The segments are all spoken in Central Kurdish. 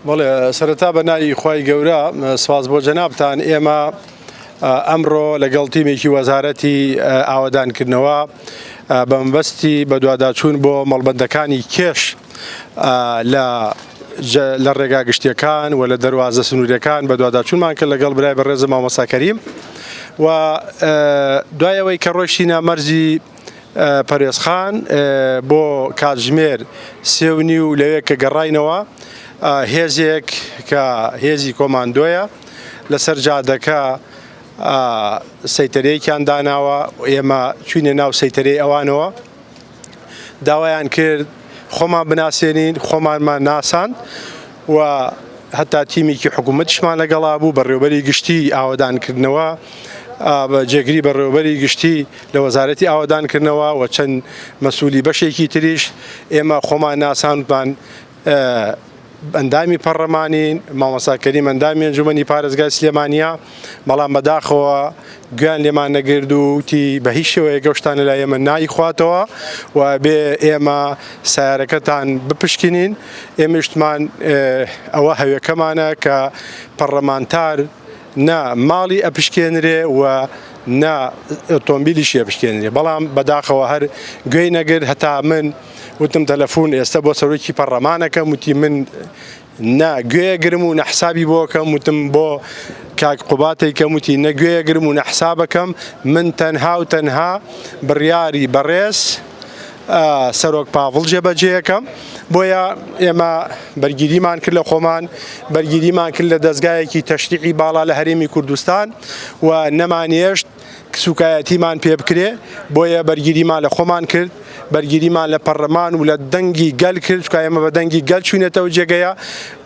بەڵێ سەرەتا بە ناوی خوای گەورە سواز بۆ جەنابتان. ئێمە ئەمڕۆ لەگەڵ تیمێکی وەزارەتی ئاوەدانکردنەوە بە مەبەستی بە دوواداچوون بۆ مەڵبەندەکانی کێش لە ڕێگا گشتیەکان و لە دەواازە سنوورەکان بە دوواداچوونمان کرد لەگەڵ برای بەڕێزە مامۆستا کەریم و دوایەوەی کە ڕۆیشتینە مەرجی پەرێزخان بۆ کاتژمێر 3:30 لەوێ کە گەڕاینەوە هێزێک کە هێزی کۆماندۆیە لەسەر جادەکە سەیتەرەیەکیان داناوە. ئێمە چوینە ناو سەیتەرەی ئەوانەوە داوایان کرد خۆمان بناسیێنین، خۆمانمان ناساند و هەتا تیمێکی حکوومەتیشمان لەگەڵا بوو بەڕێوەبەری گشتی ئاوەدانکردنەوە جێگری بەڕێوەبەری گشتی لە وەزارەتی ئاوەدانکردنەوە و چەند مەسئولی بەشێکی تریش ئێمە خۆمان ناساندمان. ئەندامی پەرلەمانین مامۆستا کەریم ئەندامی ئەنجومەنی پارێزگای سلێمانیە، بەڵام بەداخەوە گویان لێمان نەگرت و وتی بە هیچ شێوەیە گەشتانە لای ئێمە نایخواتەوە و بێ ئێمە سیارەکەتان بپشکنین. ئێمەشتمان ئەوە هەوێکەمانە کە پەرلەمانتار نە ماڵی ئەپشکێنرێ و نە ئۆتۆمبیلیشی ئەپشکێنرێ، بەڵام بەداخەوە هەر گوێی نەگرت. هەتا من وتم تەلەفۆن ئێستا بۆ سەرۆکی پەرلەمانەکەم وتی من نا گوێگرم و نەحسابی بۆکەم، وتم بۆ کاک قوباتێکەکەم وتی نەگوێگرم و نەحسابەکەم، من تەنها و تەنها بڕیاری بەڕێز سەرۆک پاڤڵ جێبەجێیەکەم. بۆیە ئێمە بەرگریمان کرد لە خۆمان، بەرگریمان کرد لە دەستگایەکی تەشریعی باڵا لە هەرێمی کوردستان و نەمانێشت سوکایەتیمان پێ بکرێ. بۆیە بەرگریمان لە خۆمان کرد، بەرگریمان لە پەرلەمان و لە دەنگی گەل کرد، چکە ئێمە بە دەنگی گەل چوونێتەوە جێگەیە.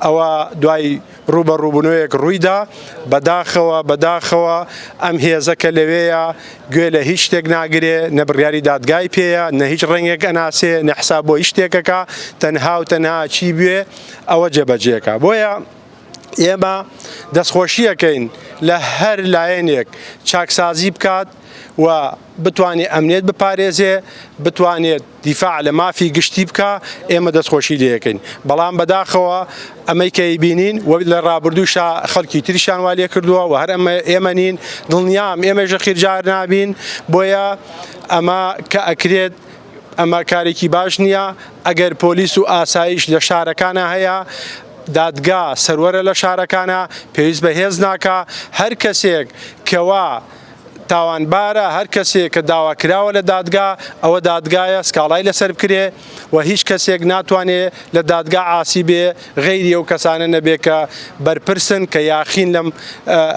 ئەوە دوای ڕوبەڕووبوونەوەیەک ڕوویدا. بەداخەوە ئەم هێزەکە لەوەیە گوێ لە هیچ شتێک ناگرێ، نە بڕیاری دادگای پێیە، نە هیچ ڕەنگێک ئەناسێ، نە حساب بۆ هیچ شتێکەکە، تەنها و تەنها چی بوێ ئەوە جێبەجێکە. بۆیە ئێمە دەستخۆشیەکەین لە هەر لایەنێک چاکسازی بکات و بتوانێت ئەمنیەت بپارێزێ، بتوانێت دیفاع لە مافی گشتی بکە، ئێمە دەستخۆشی لێەکەین. بەڵام بەداخەوە ئەمەی کە بینین و لە ڕابردووشا خەڵکی تریشان وا لێ کردووە و هەر ئێمە نین دڵنیام ئێمەژە خیرجار نابین. بۆیە ئەمە کە ئەکرێت ئەمە کارێکی باش نییە. ئەگەر پۆلیس و ئاسایش لە شارەکانە هەیە، دادگا سەروەرە لە شارەکانە، پێویست بە هێز ناکە. هەر کەسێک کەوا تاوانبارە، هەر کەسێک کە داواکراوە لە دادگا، ئەوە دادگایە سکاڵای لەسەر بکرێ و هیچ کەسێک ناتوانێت لە دادگا عاسی بێ غەیری ئەو کەسانە نەبێ کە بەرپرسن کە یاخین لەم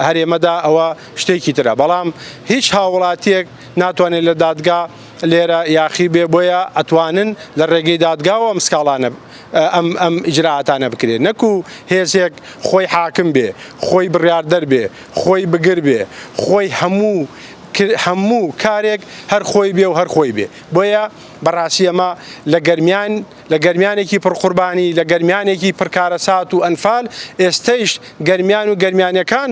هەرێمەدا. ئەوە شتێکی ترە، بەڵام هیچ هاوڵاتیەک ناتوانێت لە دادگا لێرە یاخی بێ. بۆیە ئەتوانن لە ڕێگەی دادگاوە ئەم سکاڵانە ئەم ئیجراعاتانە بکرێت، نەکو هێزێک خۆی حاکم بێ، خۆی بڕیاردەر بێ، خۆی بگر بێ، خۆی هەموو کارێک هەر خۆی بێ و هەر خۆی بێ. بۆیە بەڕاستی ئەمە لە گەرمیانێکی پڕقوربانی، لە گەرمیانێکی پڕکارەسات و ئەنفال، ئێستەیش گەرمیان و گەرمیانەکان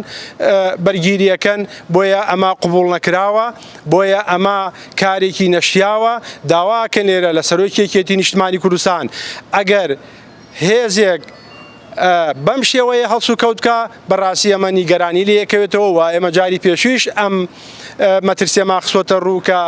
بەرگیریەکەن. بۆیە ئەمە قبوڵ نەکراوە، بۆیە ئەمە کارێکی نەشیاوە. داواکەن لێرە لە سەرۆکیەکێتی نیشتمانی کوردستان ئەگەر هێزێک بەم شێوەیە هەڵس و کەوتکە، بەڕاستی ئەمە نیگەرانی لەیەکەوێتەوە و ئێمە جاری پێشویش ئەم مەترسیە ماخسۆتە ڕووکە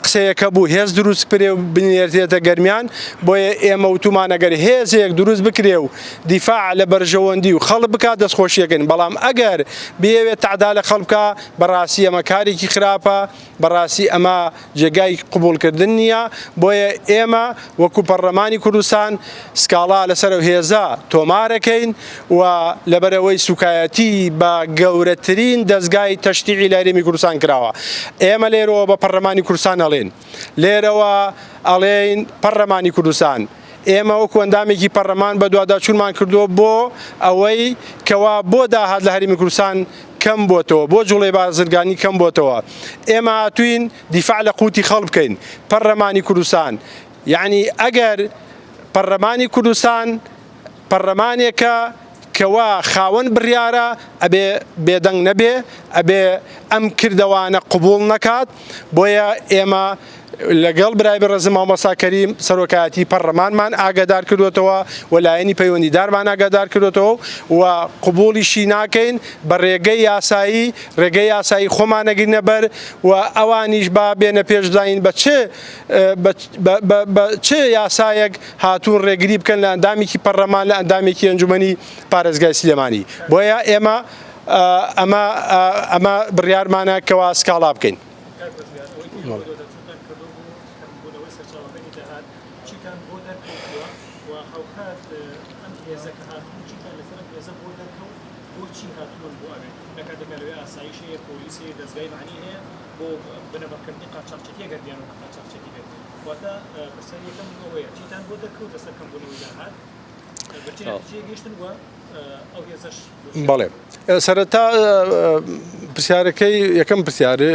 قسەیەکە بوو هێز دروست بکرێ و بنێرێتە گەرمیان. بۆیە ئێمە وتومان ئەگەر هێزێک دروست بکرێ و دیفاع لە بەرژەوەندی و خەڵک بکات دەستخۆشیەکەن، بەڵام ئەگەر بێوێت تعدا لە خەڵکە، بەڕاستی ئەمە کارێکی خراپە، بەڕاستی ئەمە جێگای قبولکردن نییە. بۆیە ئێمە وەکو پەرلەمانی کوردستان سکاڵا لەسەر هێزە تۆمارەکەین و لەبەرەوەی سوکایەتی بە گەورەترین دەستگای تەشریعی لە هەرێمی کوردستان کراوە. ئێمە لێرەوە بە پەرلەمانی کوردستان ئەڵێن، لێرەوە ئەڵێن پەرلەمانی کوردستان، ئێمە وەکو ئەندامێکی پەرلەمان بە دوواداچوونمان کردووە بۆ ئەوەی کەوا بۆ داهات لە هەرێمی کوردستان کەم بۆتەوە، بۆ جوڵەی بازرگانی کەم بۆتەوە. ئێمە هاتوین دیفاع لە قوتی خەڵک بکەین. پەرلەمانی کوردستان یعنی ئەگەر پەرلەمانی کوردستان پەرلەمانێکە کەوا خاوەن بڕیارە، ئەبێ بێدەنگ نەبێ، ئەبێ ئەم کردەوانە قبوڵ نەکات. بۆیە ئێمە لەگەڵ برای بەڕێزم مامۆستا کەریم سەرۆکایەتی پەرلەمانمان ئاگادار کردوێتەوە و لایەنی پەیوەندیدارمان ئاگادار کردوێتەوە و قبوڵیشی ناکەین بە ڕێگەی یاسایی خۆمان نەگرینە بەر و ئەوانیش با بێنە پێش بزانین بە چ یاسایەک هاتوون ڕێگری بکەن لە ئەندامێکی پەرلەمان لە ئەندامێکی ئەنجومەنی پارێزگای سلێمانی. بۆیە ئێمە ئەمە بڕیارمانە کەوا سکاڵا بکەین. بەڵێ سەرەتا پرسیارەکەی یەکەم پرسیارە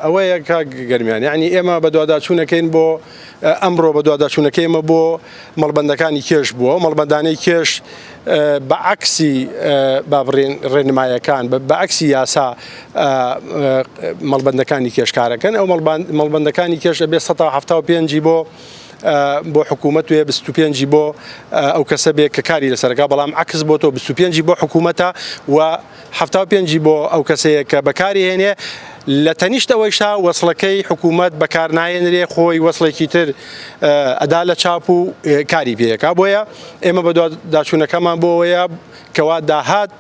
ئەوەیە کاک گەرمیان، یعنی ئێمە بە دوواداچوونەکەین بۆ ئەمڕۆ بە دوواداچوونەکەی ئێمە بۆ مەڵبەندەکانی کێش بووە. مەڵبەندانەی کێش بەعکسی ڕێنمایەکان بەعکسی یاسا مەڵبەندەکانی کێشکارەکەن. ئەو مەڵبەندەکانی کێش دەبێت 175 بۆ حکوومەت وێ 25 بۆ ئەو کەسە بێ کە کاری لەسەرەکە، بەڵام عکس بۆ تۆ 25 بۆ حکوومەتە و 75 بۆ ئەو کەسەیە کە بەکاری هێنێ. لە تەنیشت ئەوەیشا وەسڵەکەی حکوومەت بەکار نایێنرێ، خۆی وەسڵێکی تر ئەدا لە چاپ و کاری پێیەکا. بۆیە ئێمە بە داچوونەکەمان بۆ ئەوەیە کەوا داهات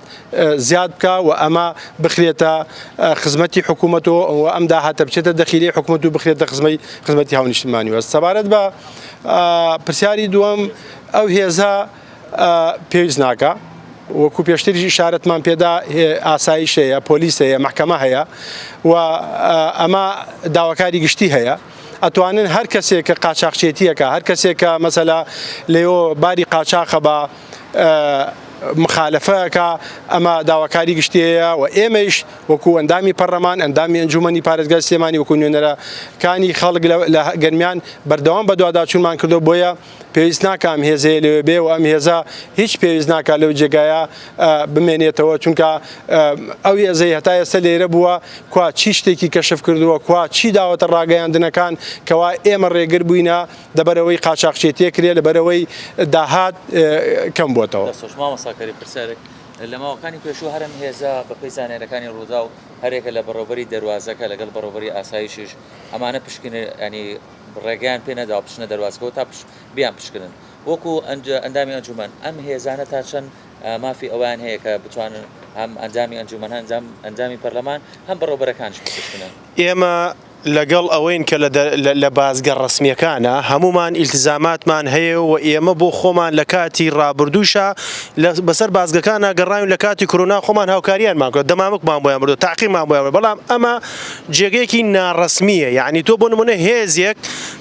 زیاد بکە و ئەمە بخرێتە خزمەتی حکوومەتەوە و ئەم داهاتە بچێتە دەخیلی حکوومەت و بخرێتە خزمەتی هاونیشتمانی وە. سەبارەت بە پرسیاری دووەم، ئەو هێزە پێویست ناکە، وەکو پێشتری شارەتمان پێدا ئاسایش هەیە، پۆلیس هەیە، محکەمە هەیە و ئەمە داواکاری گشتی هەیە. ئەتوانن هەر کەسێک کە قاچاقچێتیەکە، هەر کەسێک کە مەسەلا لێەوە باری قاچاقە بە مخالفەکە، ئەمە داواکاری گشتیەیە و ئێمەش وەکو ئەندامی پەرلەمان، ئەندامی ئەنجومەنی پارێزگای سلێمانی، وەکو نوێنەرەکانی خەڵک لە گەرمیان بەردەوام بە دوواداچوونمان کردو. بۆیە پێویست ناکە ئەم هێزەیە لەوێ بێ و ئەم هێزە هیچ پێویست ناکە لەو جێگایە بمێنێتەوە، چونکە ئەو هێزەی هەتا ئێستا لێرە بووە کوا چی شتێکی کەشف کردووە، کوا چی داوەتە ڕاگەیاندنەکان کەوا ئێمە ڕێگر بووینە لەبەرەوەی قاچاقچێتیە کرێ، لەبەرەوەی داهات کەم بووەتەوە. مامۆستاکەری پرسیارێک لە ماوەکانی پێشوو هەرم هێزە بەپێی زانێرەکانی ڕوودا و هەرێکە لە بەڕێوەبەری دەواازەکە لەگەڵ بەڕێوەبەری ئاسایشش ئەمانە پشکنە، ینی ڕێگەیان پێ نەدا پشنە دەواازەکەەوە تا بیان پشکنن. وەکو ئەندامی ئەنجومەن ئەم هێزانە تا چەند مافی ئەویان هەیە کە بتوانن هەم ئەنجامی ئەنجومەن ئەنجامی پەرلەمان هەم بەڕێوەبەرەکانش بکشکنن. ئێمە لەگەڵ ئەوەین کە لە بازگە ڕسمیەکانە هەمومان ئیلتزاماتمان هەیە و ئێمە بۆ خۆمان لە کاتی ڕابردووشە بەسەر بازگەکانە گەڕاوین، لە کاتی کۆرونا خۆمان هاوکاریانمان کرد، دەمامکمان بۆیان بردو، تاقیمان بۆیان، بەڵام ئەمە جێگەیەکی ناڕسمیە. یعنی تۆ بۆ نمونە هێزێک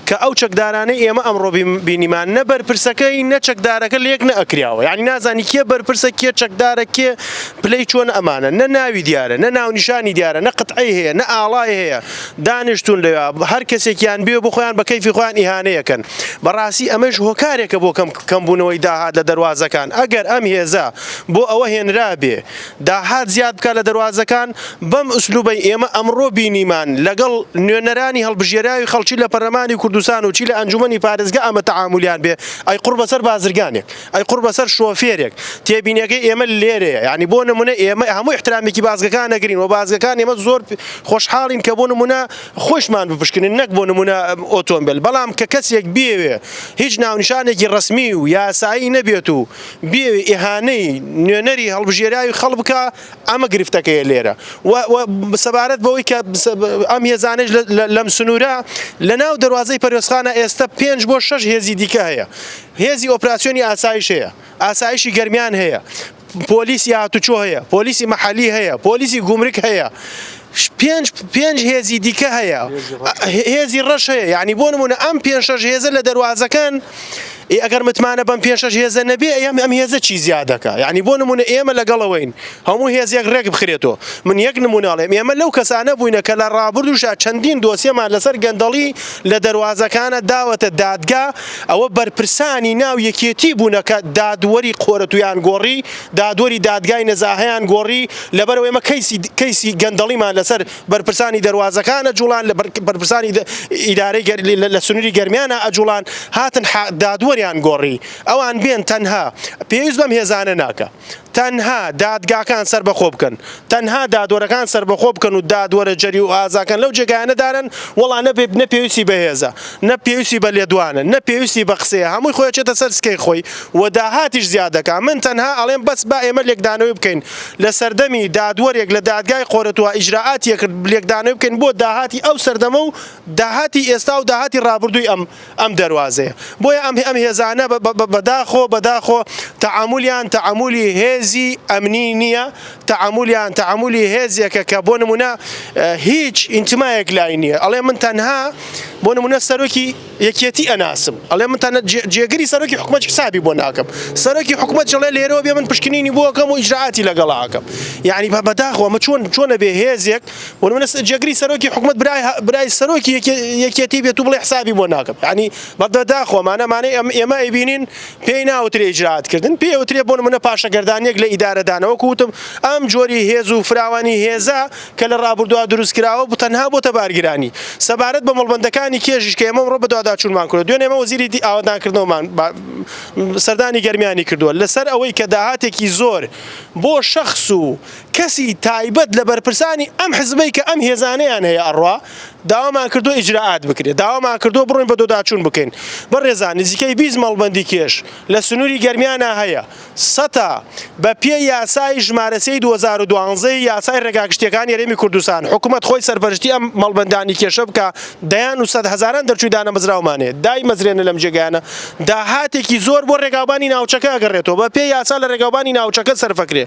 کە ئەو چەکدارانەی ئێمە ئەمڕۆ بینیمان نە بەرپرسەکەی نە چەکدارەکە لێک نەئەکراوە، یعنی نازانی کێ بەرپرسە، کێ چەکدارە، کێ پلەی چۆن ئەمانە، نە ناوی دیارە، نە ناونیشانی دیارە، نە قەتعی هەیە، نە ئاڵای هەیە، دانیشتون لەوێ هەر کەسێکیان بێ بۆ خۆیان بە کەیفی خۆیان ئیهانەیەکەن. بەڕاستی ئەمەش هۆکارێکە بۆ کەمبوونەوەی داهات لە دەواازەکان. ئەگەر ئەم هێزە بۆ ئەوە هێنرا بێ داهات زیاد بکە لە دەواازەکان، بەم ئوسلوبەی ئێمە ئەمڕۆ بینیمان لەگەڵ نوێنەرانی هەڵبژێراوی خەڵکی لە پەرلەمانی کوردستان و چی لە ئەنجومەنی پارێزگا ئەمە تەعامولیان بێ، ئەی قوڕ بەسەر بازرگانێک، ئەی قوڕ بەسەر شۆفێرێک، تێبینیەکەی ئێمە لێرەیە. یعنی بۆ نمونە ئێمە هەموو احترامێکی بازگەکان نەگرین و بازگەکان ئێمە زۆر خۆشحاڵین کە بۆ نمونە خۆشمان بپشکنن، نەک بۆ نمونە ئۆتۆمبیل. بەڵام کە کەسێک بێوێ هیچ ناونیشانێکی ڕسمی و یاسایی نەبێت و بێوێ ئیهانەی نوێنەری هەڵبژێراوی خەڵ بکە، ئەمە گرفتەکەیە لێرە. سەبارەت بەوەی کە ئەم هێزانەش لەم سنوورە لە ناو دەواازەی پەروێزخانە ئێستا 5 بۆ 6 هێزی دیکە هەیە. هێزی ئۆپراسیۆنی ئاسایش هەیە، ئاسایشی گەرمیان هەیە، پۆلیسی هاتوچۆ هەیە، پۆلیسی مەحەلی هەیە، پۆلیسی گومرک هەیە، 5 هێزی دیکە هەیە، هێزی ڕەش هەیە. یعنی بۆ نمونە ئەم 5-6 هێزە لە دەواازەکان ئەگەر متمانە بەم پێشەش هێزە نەبێ ئەم هێزە چی زیادەکە یعنی بۆ نمونە ئێمە لەگەڵەوەین هەموو هێزێک ڕێک بخرێتەوە من یەک نموناڵێم ئێمە لەو کەسانە بووینە کە لە ڕابردوشە چەندین دۆسیەمان لەسەر گەندەڵی لە دەواازەکانە داوەتە دادگا ئەوە بەرپرسانی ناو یەکێتی بوونە کە دادوەری قۆرەتویان گۆڕی دادوەری دادگای نەزاهەیان گۆڕی لەبەرەوە ئێمە کەیسی گەندەڵیمان لەسەر بەرپرسانی دەواازەکانە جوڵان لە بەرپرسانی ئیدارەی لە سنووری گەرمیانە ئەجوڵان هاتن دادوەریان گۆڕی ئەوان بێن تەنها پێویست بەم هێزانە ناکە تەنها دادگاکان سربەخۆ بکەن تەنها دادوەرەکان سربەخۆ بکەن و دادوەرە جەری و ئازاکەن لەو جێگایانەدارن وەڵا نەپێویستی بە هێزە نەپێویستی بە لێدوانە نەپێویستی بە قسەیە هەمووی خۆیچێتە سەر سکەی خۆی و داهاتیش زیادەکە من تەنها ئەڵێم بەس با ئێمە لێکدانەوەی بکەین لە سەردەمی دادوەرێک لە دادگای قۆرەتوە ئیجراعاتیەک لێکدانەوەی بکەین بۆ داهاتی ئەو سەردەمە و داهاتی ئێستا و داهاتی ڕابردووی ئەم دەواازەیە بۆیە ئەم هێزانە بەداخۆ تەعاملی هێزی ئەمنی نییە تەعاملی هێزێکە کە بۆ نمونە هیچ ئینتمایەک لای نییە ئەڵێ من تەنها بۆ نمونە سەرۆکی یەکێتی ئەناسم ئەڵێ من تەنها جێگەری سەرۆکی حکومەت حسابی بۆ ناکەم سەرۆکی حکومەت جڵێ لێرەوە بێ من پشکنینی بۆکەم و ئیجراعاتی لەگەڵاکەم یعنی بەداخەوە مە چۆنە بێ هێزێک بۆ نمونە جێگەری سەرۆکی حکومەت برای سەرۆکی یەکێتی بێت و بڵێ حسابی بۆ ناکەم ینی بەداخۆمانەمانەی ئێمە ئەیبینین پێی ناوترێ ئیجراعاتکردن پێوترێ بۆ نمونە پاشەگەردانیەک لە ئیدارەدانەوە کوتم ئەم جۆری هێز و فراوانی هێزە کە لە ڕابردووە دروستکراوە بۆ تەنها بۆتە بارگیرانی سەبارەت بە مەڵبەندەکانی کێژیش کە ئێمە ڕۆ بە دوواداچوونمان کردو دوێن ئێمە وەزیری ئاوادانکردنەوەمان سەردانی گەرمیانی کردووە لەسەر ئەوەی کە داهاتێکی زۆر بۆ شەخص و کەسی تایبەت لە بەرپرسانی ئەم حزبەی کە ئەم هێزانەیان هەیە ئەڕوا داوامان کردو ئیجراعات بکرێت داوامان کردو بڕۆین بە دۆداچوون بکەین بەڕێزان نزیکەی 20 مەڵبەندی کێش لە سنووری گەرمیانە هەیە سەتا بە پێی یاسای ژمارەسەی 2012 یاسای ڕێگاگشتیەکانی هەرێمی کوردستان حکوومەت خۆی سەرپەرشتی ئەم مەڵبەندانی کێشە بکە دەیان و سەد هەزاران دەرچووی دانەمەزراومانەیە دای مەزرێنە لەم جێگایانە داهاتێکی زۆر بۆ ڕێگاوبانی ناوچەکە ئەگەڕێتەوە بە پێی یاسا لە ڕێگاوبانی ناوچەکە سەرفەکرێ